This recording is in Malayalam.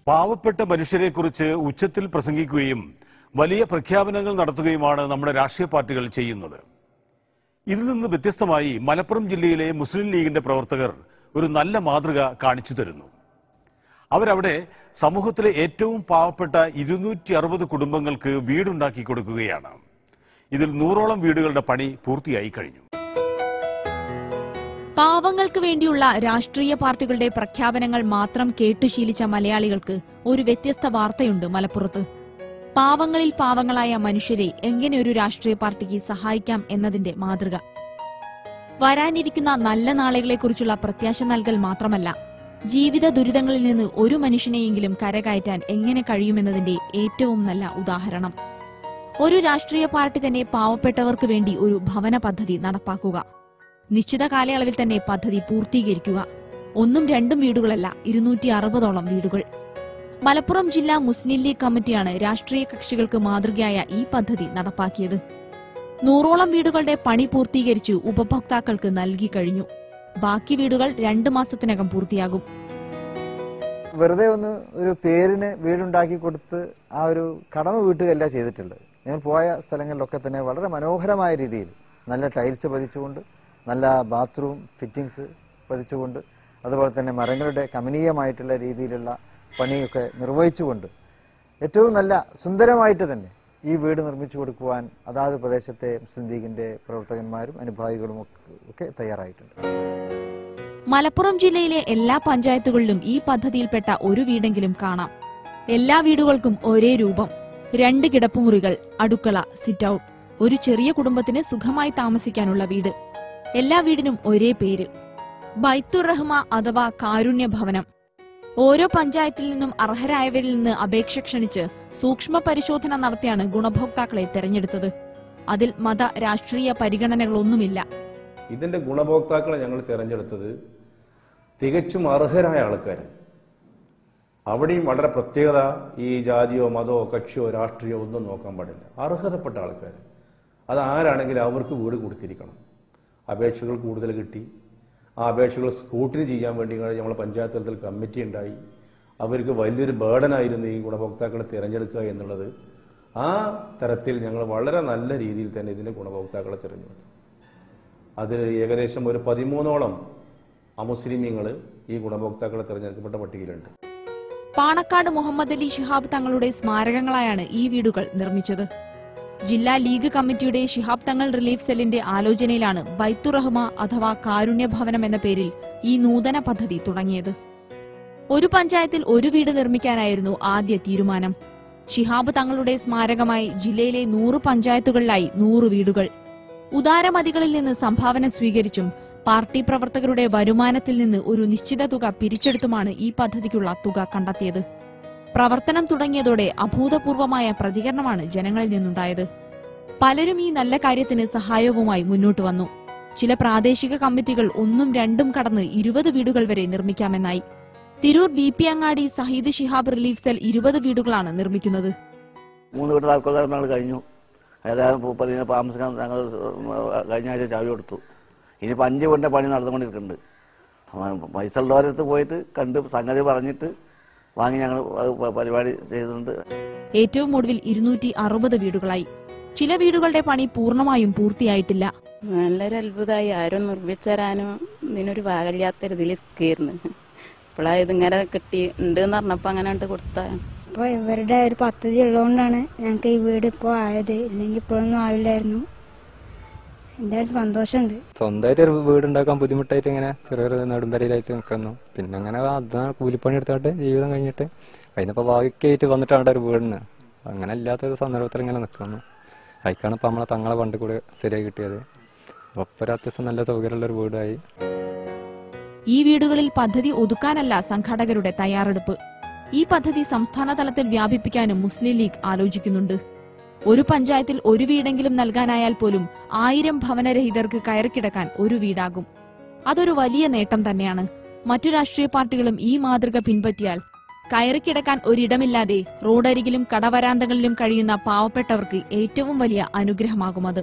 പാവപ്പെട്ട മനുഷ്യരെക്കുറിച്ച് ഉച്ചത്തിൽ പ്രസംഗിക്കുകയും വലിയ പ്രഖ്യാപനങ്ങൾ നടത്തുകയുമാണ് നമ്മുടെ രാഷ്ട്രീയ പാർട്ടികൾ ചെയ്യുന്നത്. ഇതിൽ നിന്ന് വ്യത്യസ്തമായി മലപ്പുറം ജില്ലയിലെ മുസ്ലിം ലീഗിന്റെ പ്രവർത്തകർ ഒരു നല്ല മാതൃക കാണിച്ചു തരുന്നു. അവരവിടെ സമൂഹത്തിലെ ഏറ്റവും പാവപ്പെട്ട 260 കുടുംബങ്ങൾക്ക് വീടുണ്ടാക്കി കൊടുക്കുകയാണ്. ഇതിൽ 100ഓളം വീടുകളുടെ പണി പൂർത്തിയായി കഴിഞ്ഞു. പാവങ്ങൾക്ക് വേണ്ടിയുള്ള രാഷ്ട്രീയ പാർട്ടികളുടെ പ്രഖ്യാപനങ്ങൾ മാത്രം കേട്ടുശീലിച്ച മലയാളികൾക്ക് ഒരു വ്യത്യസ്ത വാർത്തയുണ്ട് മലപ്പുറത്ത്. പാവങ്ങളിൽ പാവങ്ങളായ മനുഷ്യരെ എങ്ങനെ ഒരു രാഷ്ട്രീയ പാർട്ടിക്ക് സഹായിക്കാം എന്നതിന്റെ മാതൃക. വരാനിരിക്കുന്ന നല്ല നാളുകളെക്കുറിച്ചുള്ള പ്രത്യാശ നൽകൽ മാത്രമല്ല, ജീവിത ദുരിതങ്ങളിൽ നിന്ന് ഒരു മനുഷ്യനെയെങ്കിലും കരകയറ്റാൻ എങ്ങനെ കഴിയുമെന്നതിന്റെ ഏറ്റവും നല്ല ഉദാഹരണം. ഒരു രാഷ്ട്രീയ പാർട്ടി തന്നെ പാവപ്പെട്ടവർക്ക് വേണ്ടി ഒരു ഭവന പദ്ധതി നടപ്പാക്കുക. നിശ്ചിത കാലയളവിൽ തന്നെ പദ്ധതി പൂർത്തീകരിക്കുക. 1ഉം 2ഉം വീടുകളല്ല, 260ഓളം വീടുകൾ. മലപ്പുറം ജില്ലാ മുസ്ലിം ലീഗ് കമ്മിറ്റിയാണ് രാഷ്ട്രീയ കക്ഷികൾക്ക് മാതൃകയായ ഈ പദ്ധതി നടപ്പാക്കിയത്. 100ഓളം വീടുകളുടെ പണി പൂർത്തീകരിച്ചു ഉപഭോക്താക്കൾക്ക് നൽകി കഴിഞ്ഞു. ബാക്കി വീടുകൾ 2 മാസത്തിനകം പൂർത്തിയാകും. വെറുതെ ഒന്ന് ഒരു പേരിന് വീടുണ്ടാക്കി കൊടുത്ത് ആ ഒരു കടമ വീട്ടുകയല്ല ചെയ്തിട്ടുള്ളത്. ഞങ്ങൾ പോയ സ്ഥലങ്ങളിലൊക്കെ തന്നെ വളരെ മനോഹരമായ രീതിയിൽ നല്ല ടൈൽസ് പതിച്ചുകൊണ്ട്, നല്ല ബാത്റൂം ഫിറ്റിംഗ്സ് പതിച്ചുകൊണ്ട്, അതുപോലെ തന്നെ മരങ്ങളുടെ കമനീയമായിട്ടുള്ള രീതിയിലുള്ള പണിയൊക്കെ നിർവഹിച്ചുകൊണ്ട് ഏറ്റവും നല്ല സുന്ദരമായിട്ട് തന്നെ ഈ വീട് നിർമ്മിച്ചു കൊടുക്കുവാൻ അതാത് പ്രദേശത്തെ മുസ്ലിം ലീഗിന്റെ പ്രവർത്തകന്മാരും അനുഭാവികളും ഒക്കെ തയ്യാറായിട്ടുണ്ട്. മലപ്പുറം ജില്ലയിലെ എല്ലാ പഞ്ചായത്തുകളിലും ഈ പദ്ധതിയിൽപ്പെട്ട ഒരു വീടെങ്കിലും കാണാം. എല്ലാ വീടുകൾക്കും ഒരേ രൂപം, 2 കിടപ്പുമുറികൾ, അടുക്കള, സിറ്റ് ഔട്ട്, ഒരു ചെറിയ കുടുംബത്തിന് സുഖമായി താമസിക്കാനുള്ള വീട്. എല്ലാ വീടിനും ഒരേ പേര്, ബൈത്തുർ റഹ്മ അഥവാ കാരുണ്യ ഭവനം. ഓരോ പഞ്ചായത്തിൽ നിന്നും അർഹരായവരിൽ നിന്ന് അപേക്ഷ ക്ഷണിച്ച് സൂക്ഷ്മ പരിശോധന നടത്തിയാണ് ഗുണഭോക്താക്കളെ തെരഞ്ഞെടുത്തത്. അതിൽ മത രാഷ്ട്രീയ പരിഗണനകളൊന്നുമില്ല. ഇതിന്റെ ഗുണഭോക്താക്കളെ ഞങ്ങൾ തെരഞ്ഞെടുത്തത് തികച്ചും അർഹരായ ആൾക്കാർ. അവിടെയും വളരെ പ്രത്യേകത, ഈ ജാതിയോ മതമോ കക്ഷിയോ രാഷ്ട്രീയോ ഒന്നും നോക്കാൻ പാടില്ല. അർഹതപ്പെട്ട ആൾക്കാർ, അത് ആരാണെങ്കിലും അവർക്ക് വീട് കൊടുത്തിരിക്കണം. അപേക്ഷകൾ കൂടുതൽ കിട്ടി. ആ അപേക്ഷകൾ സ്ക്രൂട്ടിനി ചെയ്യാൻ വേണ്ടി ഞങ്ങൾ പഞ്ചായത്ത് തലത്തിൽ കമ്മിറ്റി ഉണ്ടായി. അവർക്ക് വലിയൊരു ബേർഡനായിരുന്നു ഈ ഗുണഭോക്താക്കളെ തിരഞ്ഞെടുക്കുക എന്നുള്ളത്. ആ തരത്തിൽ ഞങ്ങൾ വളരെ നല്ല രീതിയിൽ തന്നെ ഇതിന്റെ ഗുണഭോക്താക്കളെ തിരഞ്ഞെടുത്തു. അതിൽ ഏകദേശം ഒരു 13ഓളം അമുസ്ലിമീങ്ങൾ ഈ ഗുണഭോക്താക്കളെ തിരഞ്ഞെടുക്കപ്പെട്ട പട്ടികയിലുണ്ട്. പാണക്കാട് മുഹമ്മദ് അലി ശിഹാബ് തങ്ങളുടെ സ്മാരകങ്ങളായാണ് ഈ വീടുകൾ നിർമ്മിച്ചത്. ജില്ലാ ലീഗ് കമ്മിറ്റിയുടെ ശിഹാബ് തങ്ങൾ റിലീഫ് സെല്ലിന്റെ ആലോചനയിലാണ് ബൈത്തുർ റഹ്മ അഥവാ കാരുണ്യ ഭവനം എന്ന പേരിൽ ഈ നൂതന പദ്ധതി തുടങ്ങിയത്. ഒരു പഞ്ചായത്തിൽ ഒരു വീട് നിർമ്മിക്കാനായിരുന്നു ആദ്യ തീരുമാനം. ശിഹാബ് തങ്ങളുടെ സ്മാരകമായി ജില്ലയിലെ 100 പഞ്ചായത്തുകളിലായി 100 വീടുകൾ. ഉദാരമതികളിൽ നിന്ന് സംഭാവന സ്വീകരിച്ചും പാർട്ടി പ്രവർത്തകരുടെ വരുമാനത്തിൽ നിന്ന് ഒരു നിശ്ചിത തുക പിരിച്ചെടുത്തുമാണ് ഈ പദ്ധതിക്കുള്ള തുക കണ്ടെത്തിയത്. പ്രവർത്തനം തുടങ്ങിയതോടെ അഭൂതപൂർവമായ പ്രതികരണമാണ് ജനങ്ങളിൽ നിന്നുണ്ടായത്. പലരും ഈ നല്ല കാര്യത്തിന് സഹായവുമായി മുന്നോട്ട് വന്നു. ചില പ്രാദേശിക കമ്മിറ്റികൾ 1ഉം 2ഉം കടന്ന് 20 വീടുകൾ വരെ നിർമ്മിക്കാമെന്നായി. തിരൂർ BP അങ്ങാടി സഹീദ് ശിഹാബ് റിലീഫ് സെൽ 20 വീടുകളാണ് നിർമ്മിക്കുന്നത്. 3 വീട് താൽക്കാലിക കഴിഞ്ഞു. ഏതായാലും താമസിക്കാൻ ഞങ്ങൾ കഴിഞ്ഞ ആഴ്ച ചാവി കൊടുത്തു. ഇനിയിപ്പോൾ 5 വീടിന്റെ പണി നടന്നുകൊണ്ടിരിക്കുന്നുണ്ട്. പൈസ ഉള്ളവരടുത്ത് പോയിട്ട് കണ്ട് സംഗതി പറഞ്ഞിട്ട് വാങ്ങി ഞങ്ങൾ പരിപാടി ചെയ്തിട്ടുണ്ട്. ഏറ്റവും ഒടുവിൽ 260 വീടുകളായി. ചില വീടുകളുടെ പണി പൂർണ്ണമായും പൂർത്തിയായിട്ടില്ല. നല്ലൊരു അത്ഭുതമായി. ആരും നിർമ്മിച്ചരാനോ ഇതിനൊരു ഭാഗമില്ലാത്തൊരിതിൽ കയറുന്നു. ഇപ്പോഴാ ഇതിങ്ങനെ കിട്ടി ഉണ്ട് എന്ന് പറഞ്ഞപ്പോ അങ്ങനെ കൊടുത്ത. ഇപ്പൊ ഇവരുടെ ഒരു പദ്ധതി ഉള്ളതുകൊണ്ടാണ് ഞങ്ങൾക്ക് ഈ വീട് ഇപ്പൊ ആയത്. ഇല്ലെങ്കിൽ ഇപ്പോഴൊന്നും ആവില്ലായിരുന്നു. എന്തായാലും സന്തോഷമുണ്ട്. സ്വന്തമായിട്ട് ഒരു വീടുണ്ടാക്കാൻ ബുദ്ധിമുട്ടായിട്ട് ഇങ്ങനെ ചെറിയൊരു നെടുമ്പരയിലായിട്ട് നിൽക്കുന്നു. പിന്നെ അങ്ങനെ അതാണ് കൂലിപ്പണി എടുത്തോട്ട് ജീവിതം കഴിഞ്ഞിട്ട് അതിനിപ്പോ ഭാഗ്യമായിട്ട് വന്നിട്ടാണ് ഒരു വീടിന്. അങ്ങനെ ഇല്ലാത്തൊരു സന്ദർഭത്തിൽ ഇങ്ങനെ നിൽക്കുന്നു. അതിക്കാണ് ഇപ്പൊ നമ്മളെ തങ്ങളെ പണ്ട് കൂടെ ശരിയായി കിട്ടിയത്. ഒപ്പം അത്യാവശ്യം നല്ല സൗകര്യമുള്ളൊരു വീടായി. ഈ വീടുകളിൽ പദ്ധതി ഒതുക്കാനല്ല സംഘാടകരുടെ തയ്യാറെടുപ്പ്. ഈ പദ്ധതി സംസ്ഥാന തലത്തിൽ വ്യാപിപ്പിക്കാനും മുസ്ലിം ലീഗ് ആലോചിക്കുന്നുണ്ട്. ഒരു പഞ്ചായത്തിൽ ഒരു വീടെങ്കിലും നൽകാനായാൽ പോലും 1000 ഭവനരഹിതർക്ക് കയറിക്കിടക്കാൻ ഒരു വീടാകും. അതൊരു വലിയ നേട്ടം തന്നെയാണ്. മറ്റു രാഷ്ട്രീയ പാർട്ടികളും ഈ മാതൃക പിൻപറ്റിയാൽ കയറിക്കിടക്കാൻ ഒരിടമില്ലാതെ റോഡരികിലും കടവരാന്തകളിലും കഴിയുന്ന പാവപ്പെട്ടവർക്ക് ഏറ്റവും വലിയ അനുഗ്രഹമാകുമത്.